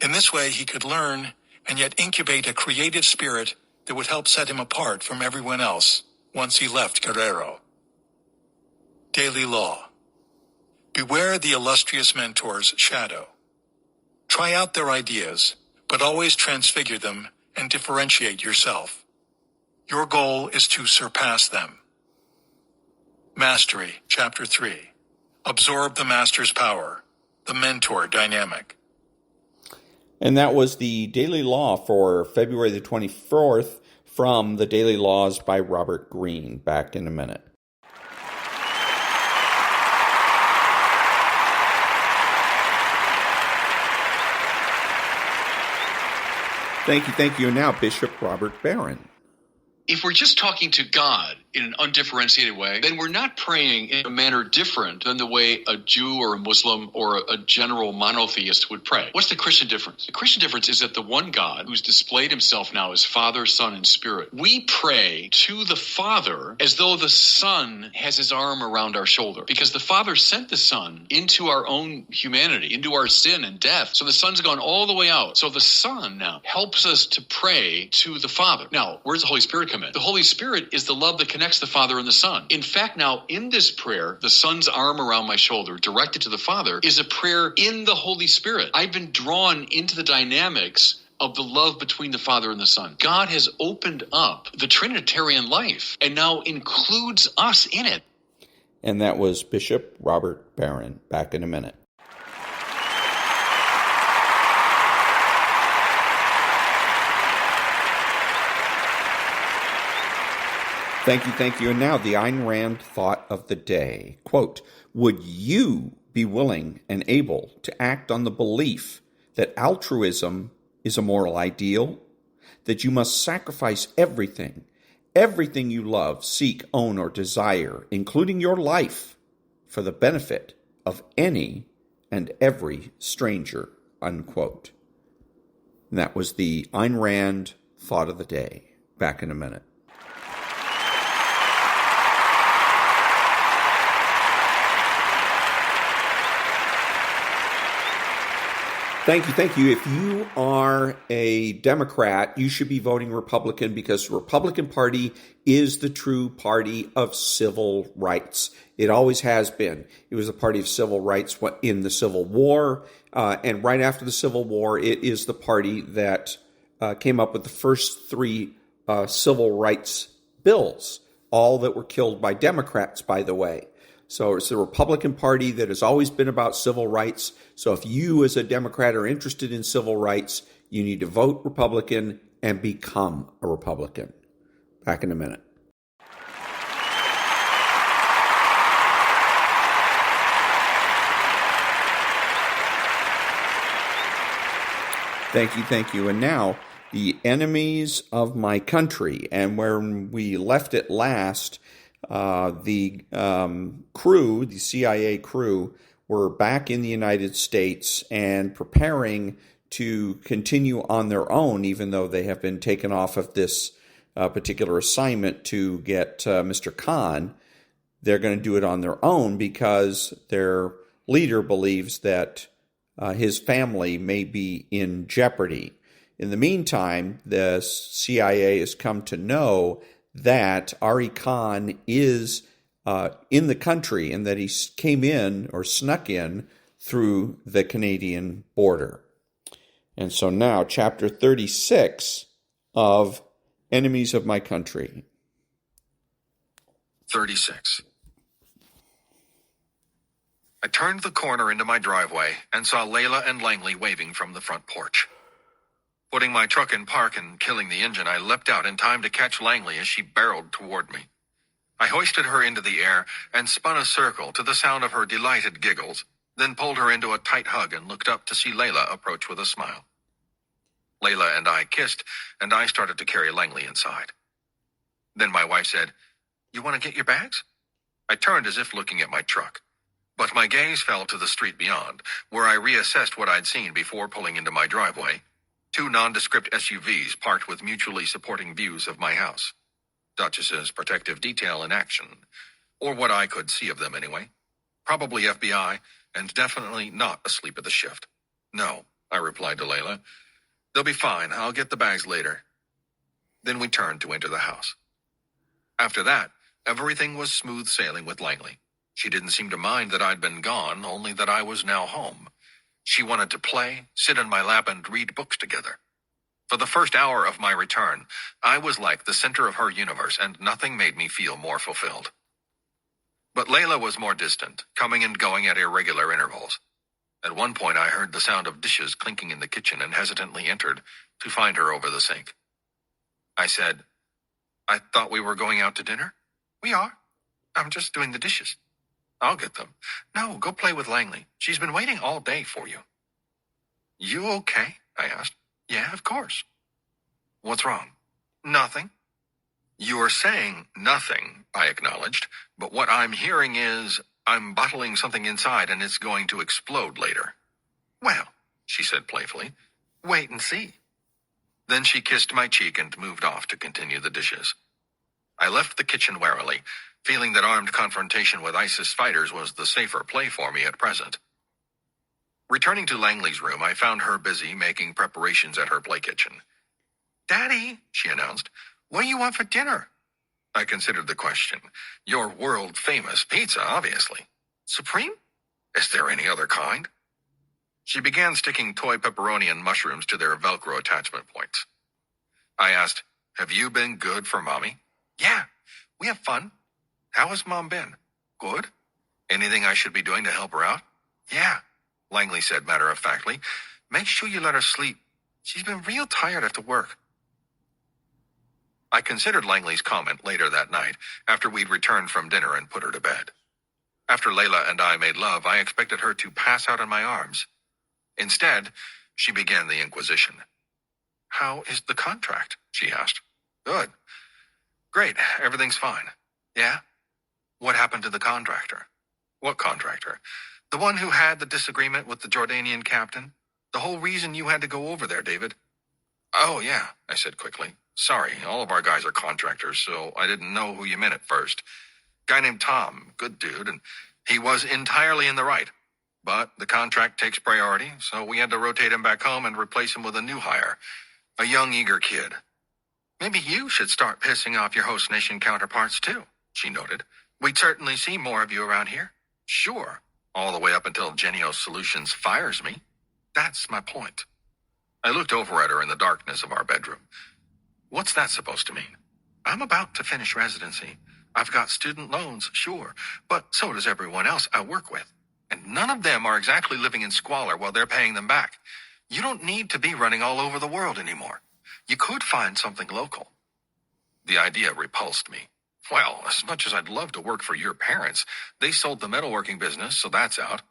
In this way, he could learn and yet incubate a creative spirit that would help set him apart from everyone else once he left Guerrero. Daily Law. Beware the illustrious mentor's shadow. Try out their ideas, but always transfigure them and differentiate yourself. Your goal is to surpass them. Mastery, Chapter 3. Absorb the master's power, the mentor dynamic. And that was the Daily Law for February the 24th from the Daily Laws by Robert Greene. Back in a minute. Thank you. And now Bishop Robert Barron. If we're just talking to God in an undifferentiated way, then we're not praying in a manner different than the way a Jew or a Muslim or a general monotheist would pray. What's the Christian difference? The Christian difference is that the one God who's displayed himself now as Father, Son, and Spirit, we pray to the Father as though the Son has his arm around our shoulder, because the Father sent the Son into our own humanity, into our sin and death. So the Son's gone all the way out. So the Son now helps us to pray to the Father. Now, where's the Holy Spirit come in? The Holy Spirit is the love that connects the Father and the Son. In fact, now in this prayer, the Son's arm around my shoulder directed to the Father is a prayer in the Holy Spirit. I've been drawn into the dynamics of the love between the Father and the Son. God has opened up the Trinitarian life and now includes us in it. And that was Bishop Robert Barron. Back in a minute. Thank you. And now the Ayn Rand thought of the day. Quote, would you be willing and able to act on the belief that altruism is a moral ideal, that you must sacrifice everything you love, seek, own, or desire, including your life, for the benefit of any and every stranger, unquote. And that was the Ayn Rand thought of the day. Back in a minute. Thank you. If you are a Democrat, you should be voting Republican, because the Republican Party is the true party of civil rights. It always has been. It was the party of civil rights in the Civil War, and right after the Civil War, it is the party that came up with the first three civil rights bills, all that were killed by Democrats, by the way. So it's the Republican Party that has always been about civil rights. So if you as a Democrat are interested in civil rights, you need to vote Republican and become a Republican. Back in a minute. Thank you. And now, the enemies of my country. And where we left it last, the CIA crew, were back in the United States and preparing to continue on their own, even though they have been taken off of this particular assignment to get Mr. Khan. They're going to do it on their own because their leader believes that his family may be in jeopardy. In the meantime, the CIA has come to know that Ari Khan is in the country and that he came in or snuck in through the Canadian border. And so now, chapter 36 of Enemies of My Country. 36. I turned the corner into my driveway and saw Layla and Langley waving from the front porch. Putting my truck in park and killing the engine, I leapt out in time to catch Langley as she barreled toward me. I hoisted her into the air and spun a circle to the sound of her delighted giggles, then pulled her into a tight hug and looked up to see Layla approach with a smile. Layla and I kissed, and I started to carry Langley inside. Then my wife said, "You want to get your bags?" I turned as if looking at my truck, but my gaze fell to the street beyond, where I reassessed what I'd seen before pulling into my driveway. 2 nondescript SUVs parked with mutually supporting views of my house. Duchess's protective detail in action, or what I could see of them anyway. Probably FBI, and definitely not asleep at the shift. "No," I replied to Layla. "They'll be fine. I'll get the bags later." Then we turned to enter the house. After that, everything was smooth sailing with Langley. She didn't seem to mind that I'd been gone, only that I was now home. She wanted to play, sit in my lap, and read books together. For the first hour of my return, I was like the center of her universe, and nothing made me feel more fulfilled. But Layla was more distant, coming and going at irregular intervals. At one point, I heard the sound of dishes clinking in the kitchen and hesitantly entered to find her over the sink. I said, "I thought we were going out to dinner?" "We are. I'm just doing the dishes." "I'll get them." "No, go play with Langley. She's been waiting all day for you." "You okay?" I asked. "Yeah, of course." "What's wrong?" "Nothing." "You're saying nothing," I acknowledged, "but what I'm hearing is I'm bottling something inside and it's going to explode later." "Well," she said playfully, "wait and see." Then she kissed my cheek and moved off to continue the dishes. I left the kitchen warily, feeling that armed confrontation with ISIS fighters was the safer play for me at present. Returning to Langley's room, I found her busy making preparations at her play kitchen. "Daddy," she announced, "what do you want for dinner?" I considered the question. "Your world-famous pizza, obviously." "Supreme? Is there any other kind?" She began sticking toy pepperoni and mushrooms to their Velcro attachment points. I asked, "Have you been good for Mommy?" "Yeah, we have fun." "How has Mom been?" "Good." "Anything I should be doing to help her out?" "Yeah," Langley said matter-of-factly. "Make sure you let her sleep. She's been real tired after work." I considered Langley's comment later that night, after we'd returned from dinner and put her to bed. After Layla and I made love, I expected her to pass out in my arms. Instead, she began the inquisition. "How is the contract?" she asked. "Good." "Great, everything's fine." "Yeah? What happened to the contractor?" "What contractor?" "The one who had the disagreement with the Jordanian captain. The whole reason you had to go over there, David." "Oh, yeah," I said quickly. "Sorry, all of our guys are contractors, so I didn't know who you meant at first. Guy named Tom, good dude, and he was entirely in the right. But the contract takes priority, so we had to rotate him back home and replace him with a new hire, a young, eager kid." "Maybe you should start pissing off your host nation counterparts, too," she noted. "We'd certainly see more of you around here." "Sure, all the way up until Genios Solutions fires me. That's my point." I looked over at her in the darkness of our bedroom. "What's that supposed to mean?" "I'm about to finish residency. I've got student loans, sure, but so does everyone else I work with. And none of them are exactly living in squalor while they're paying them back. You don't need to be running all over the world anymore. You could find something local." The idea repulsed me. Well, as much as I'd love to work for your parents, they sold the metalworking business, so that's out.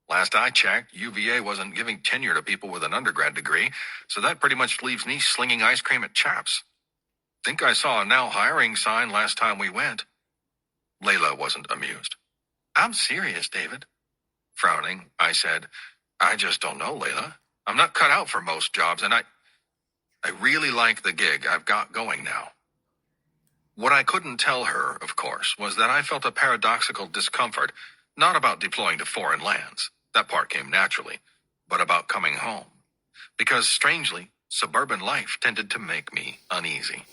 Last I checked, UVA wasn't giving tenure to people with an undergrad degree, so that pretty much leaves me slinging ice cream at Chaps. Think I saw a now hiring sign last time we went. Layla wasn't amused. "I'm serious, David." Frowning, I said, "I just don't know, Layla. I'm not cut out for most jobs, and I really like the gig I've got going now." What I couldn't tell her, of course, was that I felt a paradoxical discomfort, not about deploying to foreign lands. That part came naturally, but about coming home. Because, strangely, suburban life tended to make me uneasy.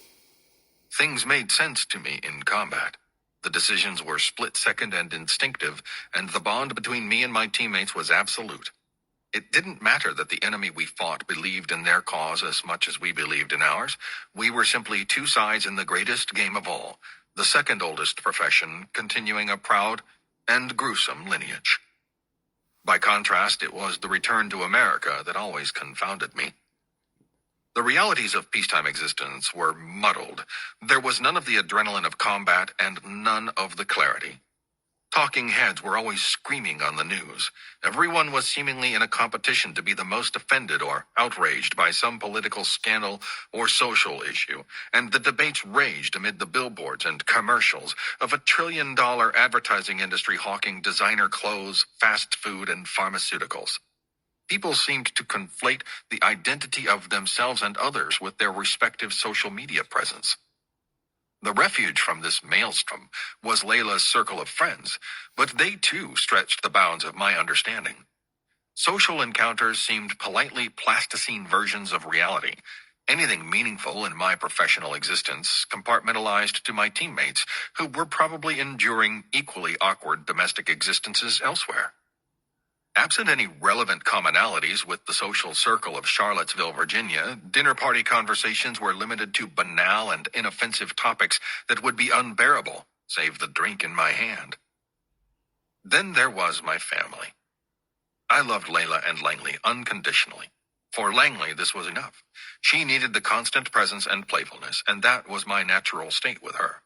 Things made sense to me in combat. The decisions were split-second and instinctive, and the bond between me and my teammates was absolute. It didn't matter that the enemy we fought believed in their cause as much as we believed in ours. We were simply two sides in the greatest game of all, the second oldest profession continuing a proud and gruesome lineage. By contrast, it was the return to America that always confounded me. The realities of peacetime existence were muddled. There was none of the adrenaline of combat and none of the clarity. Talking heads were always screaming on the news. Everyone was seemingly in a competition to be the most offended or outraged by some political scandal or social issue, and the debates raged amid the billboards and commercials of a trillion-dollar advertising industry hawking designer clothes, fast food, and pharmaceuticals. People seemed to conflate the identity of themselves and others with their respective social media presence. The refuge from this maelstrom was Layla's circle of friends, but they too stretched the bounds of my understanding. Social encounters seemed politely plasticine versions of reality. Anything meaningful in my professional existence compartmentalized to my teammates, who were probably enduring equally awkward domestic existences elsewhere. Absent any relevant commonalities with the social circle of Charlottesville, Virginia, dinner party conversations were limited to banal and inoffensive topics that would be unbearable, save the drink in my hand. Then there was my family. I loved Layla and Langley unconditionally. For Langley, this was enough. She needed the constant presence and playfulness, and that was my natural state with her.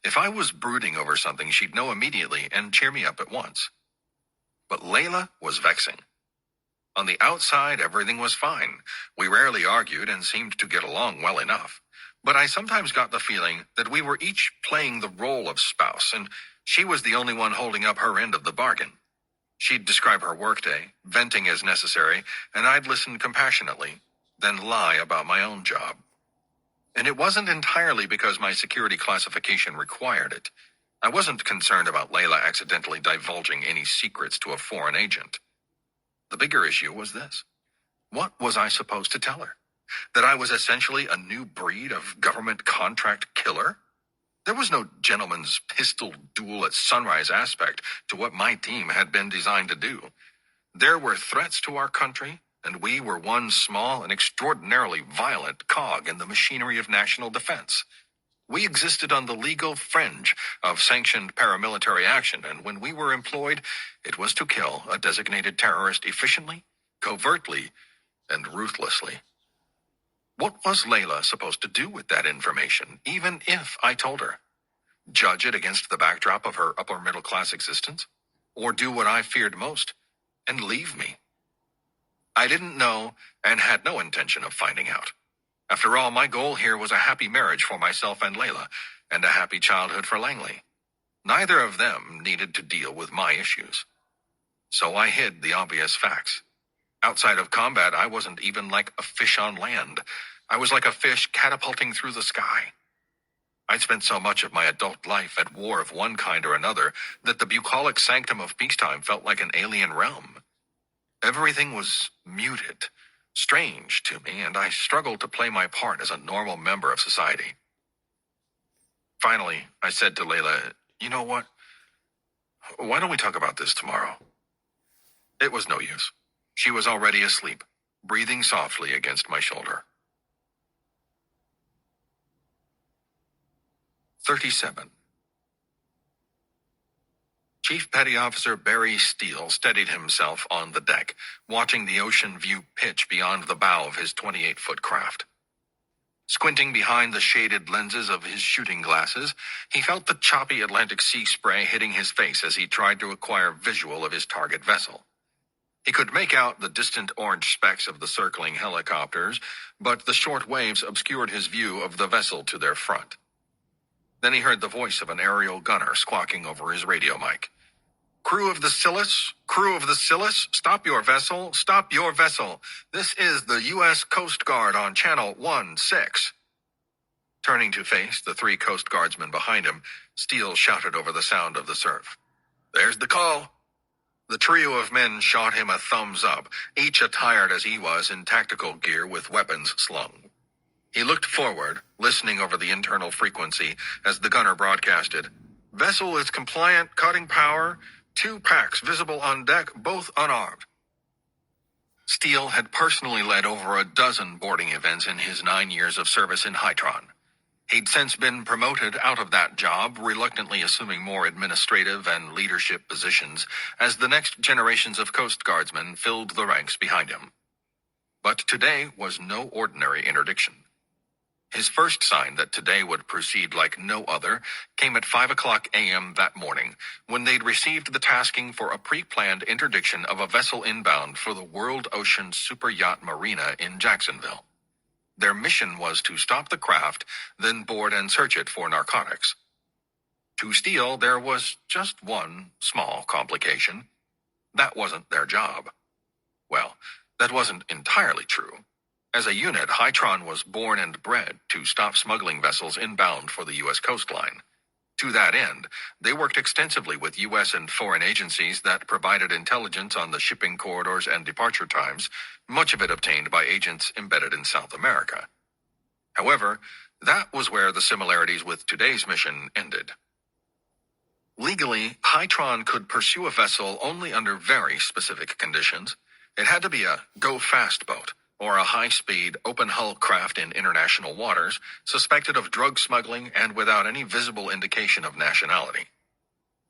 If I was brooding over something, she'd know immediately and cheer me up at once. But Layla was vexing. On the outside, everything was fine. We rarely argued and seemed to get along well enough. but I sometimes got the feeling that we were each playing the role of spouse, and she was the only one holding up her end of the bargain. She'd describe her workday, venting as necessary, and I'd listen compassionately, then lie about my own job. And it wasn't entirely because my security classification required it. I wasn't concerned about Layla accidentally divulging any secrets to a foreign agent. The bigger issue was this. What was I supposed to tell her? That I was essentially a new breed of government contract killer? There was no gentleman's pistol duel at sunrise aspect to what my team had been designed to do. There were threats to our country, and we were one small and extraordinarily violent cog in the machinery of national defense. We existed on the legal fringe of sanctioned paramilitary action, and when we were employed, it was to kill a designated terrorist efficiently, covertly, and ruthlessly. What was Layla supposed to do with that information, even if I told her? Judge it against the backdrop of her upper-middle-class existence? Or do what I feared most, and leave me? I didn't know, and had no intention of finding out. After all, my goal here was a happy marriage for myself and Layla, and a happy childhood for Langley. Neither of them needed to deal with my issues. So I hid the obvious facts. Outside of combat, I wasn't even like a fish on land. I was like a fish catapulting through the sky. I'd spent so much of my adult life at war of one kind or another that the bucolic sanctum of peacetime felt like an alien realm. Everything was muted, strange to me, and I struggled to play my part as a normal member of society. Finally, I said to Layla, "You know what? Why don't we talk about this tomorrow?" It was no use. She was already asleep, breathing softly against my shoulder. 37. Chief Petty Officer Barry Steele steadied himself on the deck, watching the ocean view pitch beyond the bow of his 28-foot craft. Squinting behind the shaded lenses of his shooting glasses, he felt the choppy Atlantic sea spray hitting his face as he tried to acquire visual of his target vessel. He could make out the distant orange specks of the circling helicopters, but the short waves obscured his view of the vessel to their front. Then he heard the voice of an aerial gunner squawking over his radio mic. "Crew of the Scillis, stop your vessel, stop your vessel. This is the U.S. Coast Guard on Channel 16. Turning to face the 3 Coast Guardsmen behind him, Steele shouted over the sound of the surf. "There's the call." The trio of men shot him a thumbs up, each attired as he was in tactical gear with weapons slung. He looked forward, listening over the internal frequency as the gunner broadcasted, "Vessel is compliant, cutting power. 2 packs visible on deck, both unarmed." Steele had personally led over a dozen boarding events in his 9 years of service in Hytron. He'd since been promoted out of that job, reluctantly assuming more administrative and leadership positions as the next generations of Coast Guardsmen filled the ranks behind him. But today was no ordinary interdiction. His first sign that today would proceed like no other came at 5:00 a.m. that morning, when they'd received the tasking for a pre-planned interdiction of a vessel inbound for the World Ocean Super Yacht Marina in Jacksonville. Their mission was to stop the craft, then board and search it for narcotics. To Steele, there was just one small complication. That wasn't their job. Well, that wasn't entirely true. As a unit, Hytron was born and bred to stop smuggling vessels inbound for the U.S. coastline. To that end, they worked extensively with U.S. and foreign agencies that provided intelligence on the shipping corridors and departure times, much of it obtained by agents embedded in South America. However, that was where the similarities with today's mission ended. Legally, Hytron could pursue a vessel only under very specific conditions. It had to be a go-fast boat, or a high-speed, open-hull craft in international waters, suspected of drug smuggling and without any visible indication of nationality.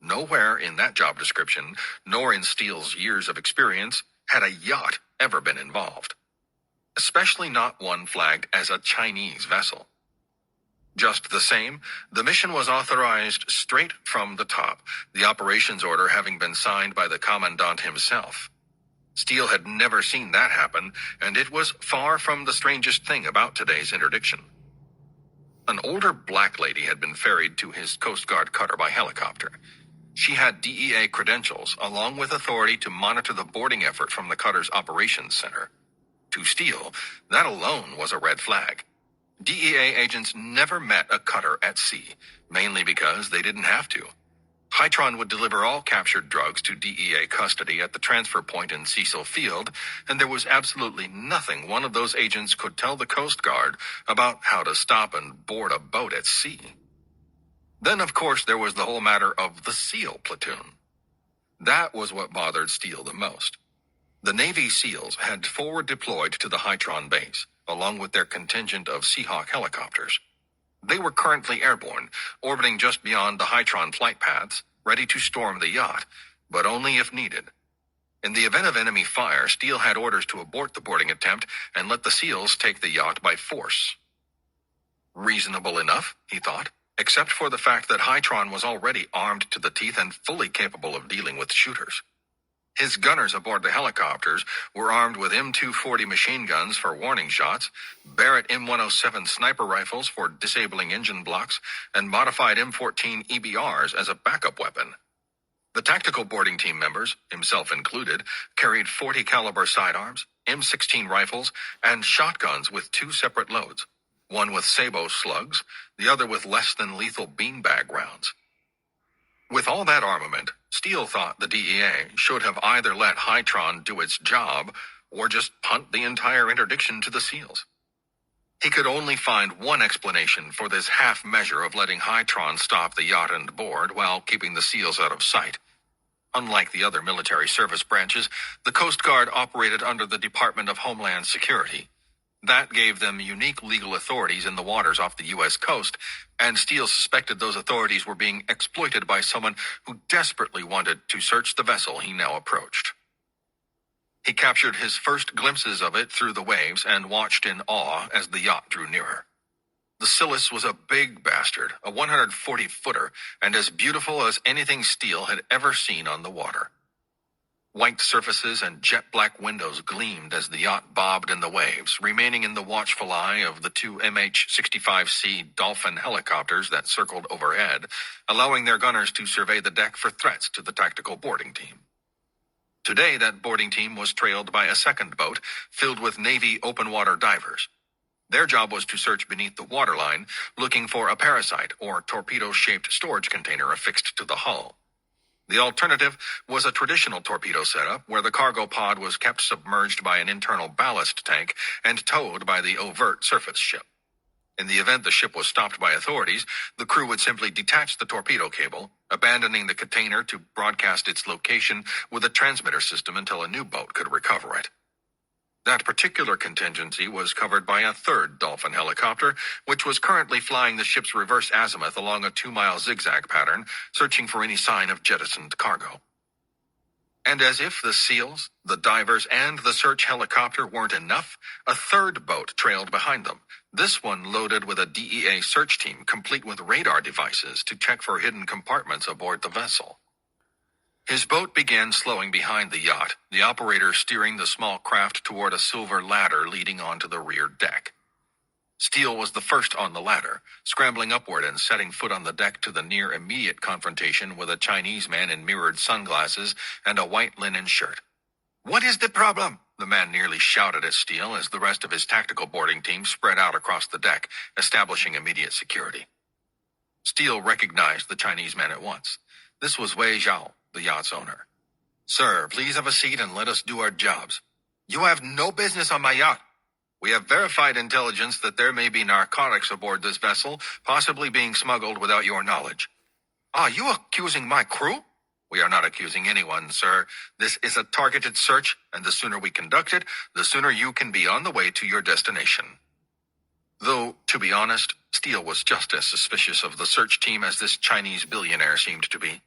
Nowhere in that job description, nor in Steele's years of experience, had a yacht ever been involved. Especially not one flagged as a Chinese vessel. Just the same, the mission was authorized straight from the top, the operations order having been signed by the commandant himself. Steele had never seen that happen, and it was far from the strangest thing about today's interdiction. An older black lady had been ferried to his Coast Guard cutter by helicopter. She had DEA credentials, along with authority to monitor the boarding effort from the cutter's operations center. To Steele, that alone was a red flag. DEA agents never met a cutter at sea, mainly because they didn't have to. Hytron would deliver all captured drugs to DEA custody at the transfer point in Cecil Field, and there was absolutely nothing one of those agents could tell the Coast Guard about how to stop and board a boat at sea. Then, of course, there was the whole matter of the SEAL platoon. That was what bothered Steele the most. The Navy SEALs had forward deployed to the Hytron base, along with their contingent of Seahawk helicopters. They were currently airborne, orbiting just beyond the Hytron flight paths, ready to storm the yacht, but only if needed. In the event of enemy fire, Steele had orders to abort the boarding attempt and let the SEALs take the yacht by force. Reasonable enough, he thought, except for the fact that Hytron was already armed to the teeth and fully capable of dealing with shooters. His gunners aboard the helicopters were armed with M240 machine guns for warning shots, Barrett M107 sniper rifles for disabling engine blocks, and modified M14 EBRs as a backup weapon. The tactical boarding team members, himself included, carried .40 caliber sidearms, M16 rifles, and shotguns with 2 separate loads, one with sabot slugs, the other with less than lethal beanbag rounds. With all that armament, Steele thought the DEA should have either let Hytron do its job or just punt the entire interdiction to the SEALs. He could only find one explanation for this half measure of letting Hytron stop the yacht and board while keeping the SEALs out of sight. Unlike the other military service branches, the Coast Guard operated under the Department of Homeland Security. That gave them unique legal authorities in the waters off the U.S. coast, and Steele suspected those authorities were being exploited by someone who desperately wanted to search the vessel he now approached. He captured his first glimpses of it through the waves and watched in awe as the yacht drew nearer. The Silas was a big bastard, a 140-footer, and as beautiful as anything Steele had ever seen on the water. White surfaces and jet-black windows gleamed as the yacht bobbed in the waves, remaining in the watchful eye of the 2 MH-65C Dolphin helicopters that circled overhead, allowing their gunners to survey the deck for threats to the tactical boarding team. Today, that boarding team was trailed by a second boat filled with Navy open-water divers. Their job was to search beneath the waterline, looking for a parasite or torpedo-shaped storage container affixed to the hull. The alternative was a traditional torpedo setup where the cargo pod was kept submerged by an internal ballast tank and towed by the overt surface ship. In the event the ship was stopped by authorities, the crew would simply detach the torpedo cable, abandoning the container to broadcast its location with a transmitter system until a new boat could recover it. That particular contingency was covered by a third Dolphin helicopter, which was currently flying the ship's reverse azimuth along a 2-mile zigzag pattern, searching for any sign of jettisoned cargo. And as if the SEALs, the divers, and the search helicopter weren't enough, a third boat trailed behind them, this one loaded with a DEA search team complete with radar devices to check for hidden compartments aboard the vessel. His boat began slowing behind the yacht, the operator steering the small craft toward a silver ladder leading onto the rear deck. Steele was the first on the ladder, scrambling upward and setting foot on the deck to the near immediate confrontation with a Chinese man in mirrored sunglasses and a white linen shirt. "What is the problem?" the man nearly shouted at Steele as the rest of his tactical boarding team spread out across the deck, establishing immediate security. Steele recognized the Chinese man at once. This was Wei Zhao, the yacht's owner. "Sir, please have a seat and let us do our jobs." "You have no business on my yacht. We have verified intelligence that there may be narcotics aboard this vessel, possibly being smuggled without your knowledge." "Are you accusing my crew?" "We are not accusing anyone, sir. This is a targeted search, and the sooner we conduct it, the sooner you can be on the way to your destination." Though, to be honest, Steele was just as suspicious of the search team as this Chinese billionaire seemed to be.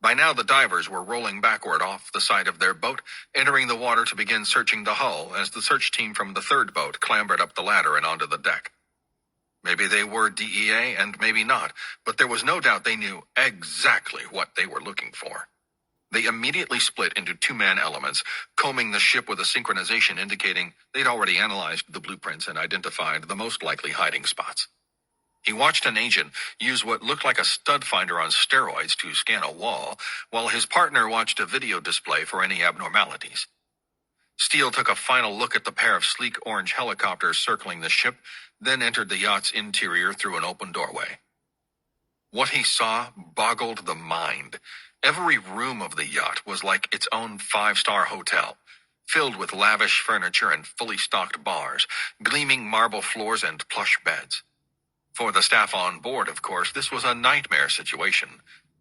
By now, the divers were rolling backward off the side of their boat, entering the water to begin searching the hull as the search team from the third boat clambered up the ladder and onto the deck. Maybe they were DEA and maybe not, but there was no doubt they knew exactly what they were looking for. They immediately split into 2-man elements, combing the ship with a synchronization indicating they'd already analyzed the blueprints and identified the most likely hiding spots. He watched an agent use what looked like a stud finder on steroids to scan a wall, while his partner watched a video display for any abnormalities. Steele took a final look at the pair of sleek orange helicopters circling the ship, then entered the yacht's interior through an open doorway. What he saw boggled the mind. Every room of the yacht was like its own five-star hotel, filled with lavish furniture and fully stocked bars, gleaming marble floors and plush beds. For the staff on board, of course, this was a nightmare situation.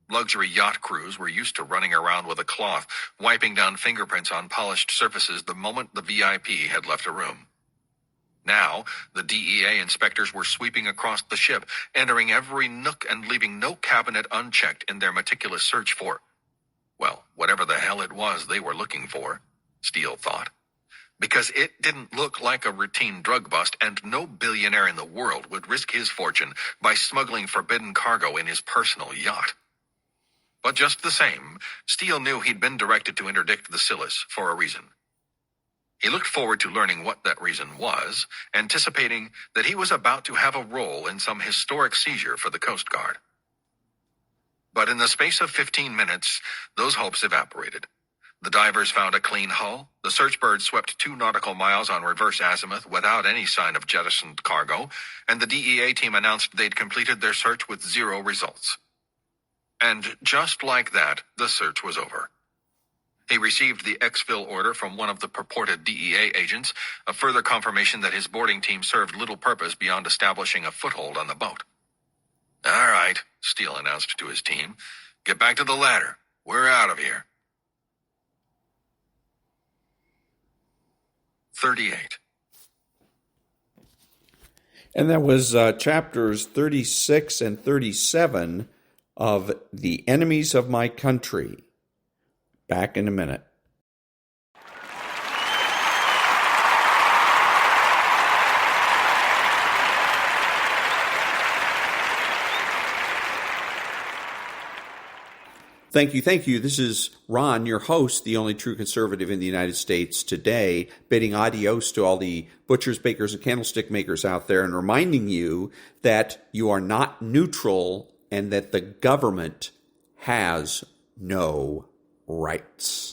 Luxury yacht crews were used to running around with a cloth, wiping down fingerprints on polished surfaces the moment the VIP had left a room. Now, the DEA inspectors were sweeping across the ship, entering every nook and leaving no cabinet unchecked in their meticulous search for, well, whatever the hell it was they were looking for, Steele thought. Because it didn't look like a routine drug bust, and no billionaire in the world would risk his fortune by smuggling forbidden cargo in his personal yacht. But just the same, Steele knew he'd been directed to interdict the Scillas for a reason. He looked forward to learning what that reason was, anticipating that he was about to have a role in some historic seizure for the Coast Guard. But in the space of 15 minutes, those hopes evaporated. The divers found a clean hull, the searchbird swept 2 nautical miles on reverse azimuth without any sign of jettisoned cargo, and the DEA team announced they'd completed their search with 0 results. And just like that, the search was over. He received the exfil order from one of the purported DEA agents, a further confirmation that his boarding team served little purpose beyond establishing a foothold on the boat. "All right," Steele announced to his team. "Get back to the ladder. We're out of here." 38. And that was chapters 36 and 37 of The Enemies of My Country. Back in a minute. Thank you. This is Ron, your host, the only true conservative in the United States today, bidding adios to all the butchers, bakers, and candlestick makers out there and reminding you that you are not neutral and that the government has no rights.